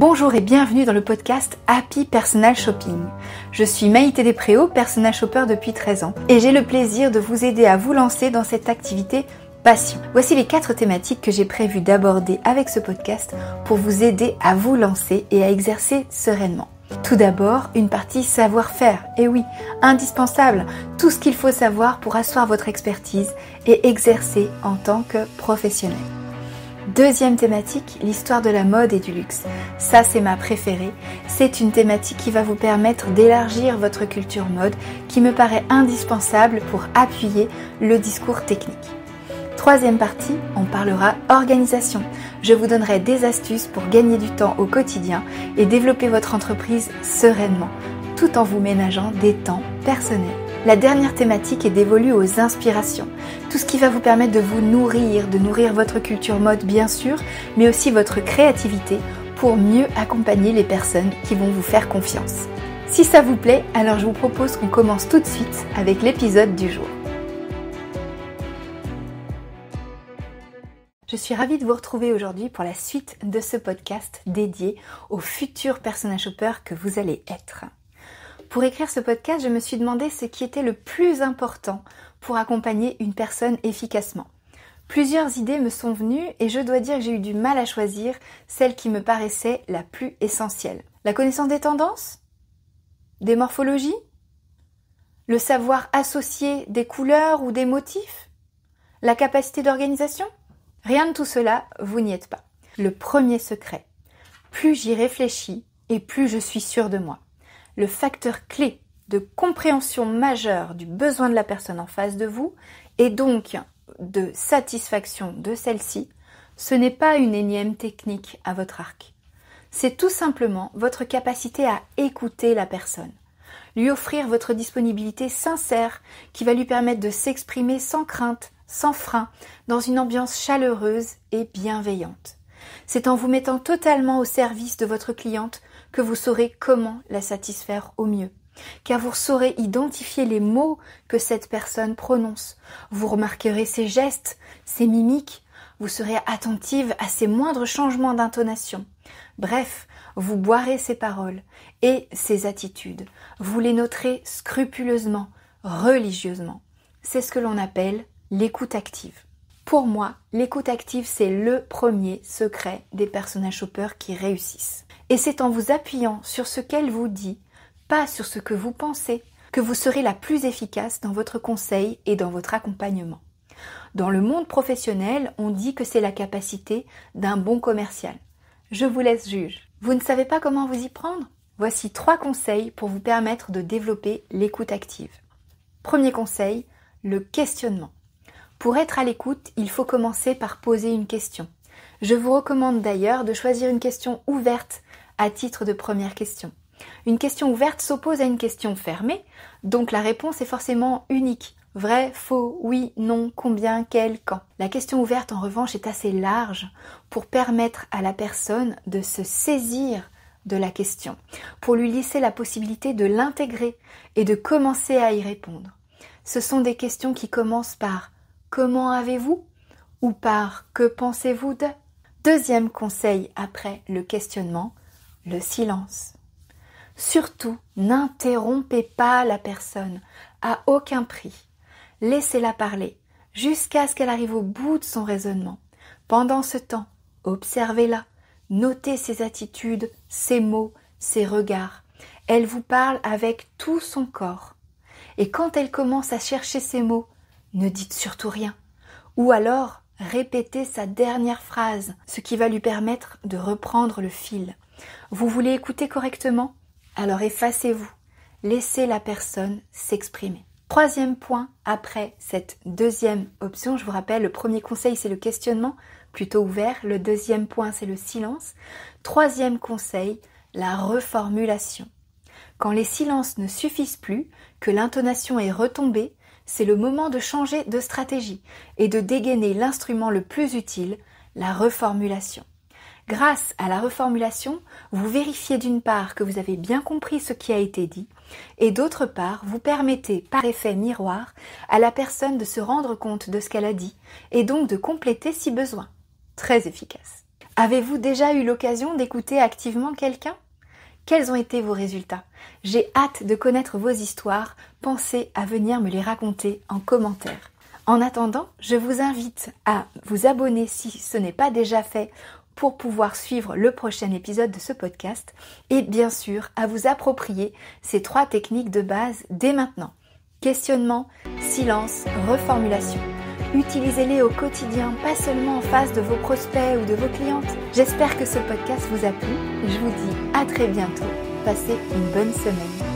Bonjour et bienvenue dans le podcast Happy Personal Shopping. Je suis Maïté Despréaux, personal shopper depuis 13 ans et j'ai le plaisir de vous aider à vous lancer dans cette activité passion. Voici les 4 thématiques que j'ai prévu d'aborder avec ce podcast pour vous aider à vous lancer et à exercer sereinement. Tout d'abord, une partie savoir-faire. Et oui, indispensable, tout ce qu'il faut savoir pour asseoir votre expertise et exercer en tant que professionnel. Deuxième thématique, l'histoire de la mode et du luxe. Ça, c'est ma préférée. C'est une thématique qui va vous permettre d'élargir votre culture mode, qui me paraît indispensable pour appuyer le discours technique. Troisième partie, on parlera organisation. Je vous donnerai des astuces pour gagner du temps au quotidien et développer votre entreprise sereinement, tout en vous ménageant des temps personnels. La dernière thématique est dévolue aux inspirations. Tout ce qui va vous permettre de vous nourrir, de nourrir votre culture mode bien sûr, mais aussi votre créativité pour mieux accompagner les personnes qui vont vous faire confiance. Si ça vous plaît, alors je vous propose qu'on commence tout de suite avec l'épisode du jour. Je suis ravie de vous retrouver aujourd'hui pour la suite de ce podcast dédié aux futurs personal shoppers que vous allez être. Pour écrire ce podcast, je me suis demandé ce qui était le plus important pour accompagner une personne efficacement. Plusieurs idées me sont venues et je dois dire que j'ai eu du mal à choisir celle qui me paraissait la plus essentielle. La connaissance des tendances ? Des morphologies ? Le savoir associer des couleurs ou des motifs ? La capacité d'organisation ? Rien de tout cela, vous n'y êtes pas. Le premier secret, plus j'y réfléchis et plus je suis sûre de moi. Le facteur clé de compréhension majeure du besoin de la personne en face de vous et donc de satisfaction de celle-ci, ce n'est pas une énième technique à votre arc. C'est tout simplement votre capacité à écouter la personne, lui offrir votre disponibilité sincère qui va lui permettre de s'exprimer sans crainte, sans frein, dans une ambiance chaleureuse et bienveillante. C'est en vous mettant totalement au service de votre cliente que vous saurez comment la satisfaire au mieux. Car vous saurez identifier les mots que cette personne prononce. Vous remarquerez ses gestes, ses mimiques. Vous serez attentive à ses moindres changements d'intonation. Bref, vous boirez ses paroles et ses attitudes. Vous les noterez scrupuleusement, religieusement. C'est ce que l'on appelle l'écoute active. Pour moi, l'écoute active, c'est le premier secret des personal shoppers qui réussissent. Et c'est en vous appuyant sur ce qu'elle vous dit, pas sur ce que vous pensez, que vous serez la plus efficace dans votre conseil et dans votre accompagnement. Dans le monde professionnel, on dit que c'est la capacité d'un bon commercial. Je vous laisse juge. Vous ne savez pas comment vous y prendre ? Voici 3 conseils pour vous permettre de développer l'écoute active. Premier conseil, le questionnement. Pour être à l'écoute, il faut commencer par poser une question. Je vous recommande d'ailleurs de choisir une question ouverte à titre de première question. Une question ouverte s'oppose à une question fermée, donc la réponse est forcément unique. Vrai, faux, oui, non, combien, quel, quand. La question ouverte en revanche est assez large pour permettre à la personne de se saisir de la question, pour lui laisser la possibilité de l'intégrer et de commencer à y répondre. Ce sont des questions qui commencent par « Comment avez-vous » ou par « Que pensez-vous de ?» Deuxième conseil après le questionnement, le silence. Surtout, n'interrompez pas la personne, à aucun prix. Laissez-la parler, jusqu'à ce qu'elle arrive au bout de son raisonnement. Pendant ce temps, observez-la, notez ses attitudes, ses mots, ses regards. Elle vous parle avec tout son corps. Et quand elle commence à chercher ses mots, ne dites surtout rien. Ou alors, répétez sa dernière phrase, ce qui va lui permettre de reprendre le fil. Vous voulez écouter correctement ? Alors effacez-vous. Laissez la personne s'exprimer. Troisième point, après cette deuxième option, je vous rappelle, le premier conseil c'est le questionnement, plutôt ouvert. Le deuxième point c'est le silence. Troisième conseil, la reformulation. Quand les silences ne suffisent plus, que l'intonation est retombée, c'est le moment de changer de stratégie et de dégainer l'instrument le plus utile, la reformulation. Grâce à la reformulation, vous vérifiez d'une part que vous avez bien compris ce qui a été dit et d'autre part, vous permettez par effet miroir à la personne de se rendre compte de ce qu'elle a dit et donc de compléter si besoin. Très efficace. Avez-vous déjà eu l'occasion d'écouter activement quelqu'un ? Quels ont été vos résultats ? J'ai hâte de connaître vos histoires. Pensez à venir me les raconter en commentaire. En attendant, je vous invite à vous abonner si ce n'est pas déjà fait pour pouvoir suivre le prochain épisode de ce podcast et bien sûr à vous approprier ces 3 techniques de base dès maintenant. Questionnement, silence, reformulation. Utilisez-les au quotidien, pas seulement en face de vos prospects ou de vos clientes. J'espère que ce podcast vous a plu. Je vous dis à très bientôt. Passez une bonne semaine.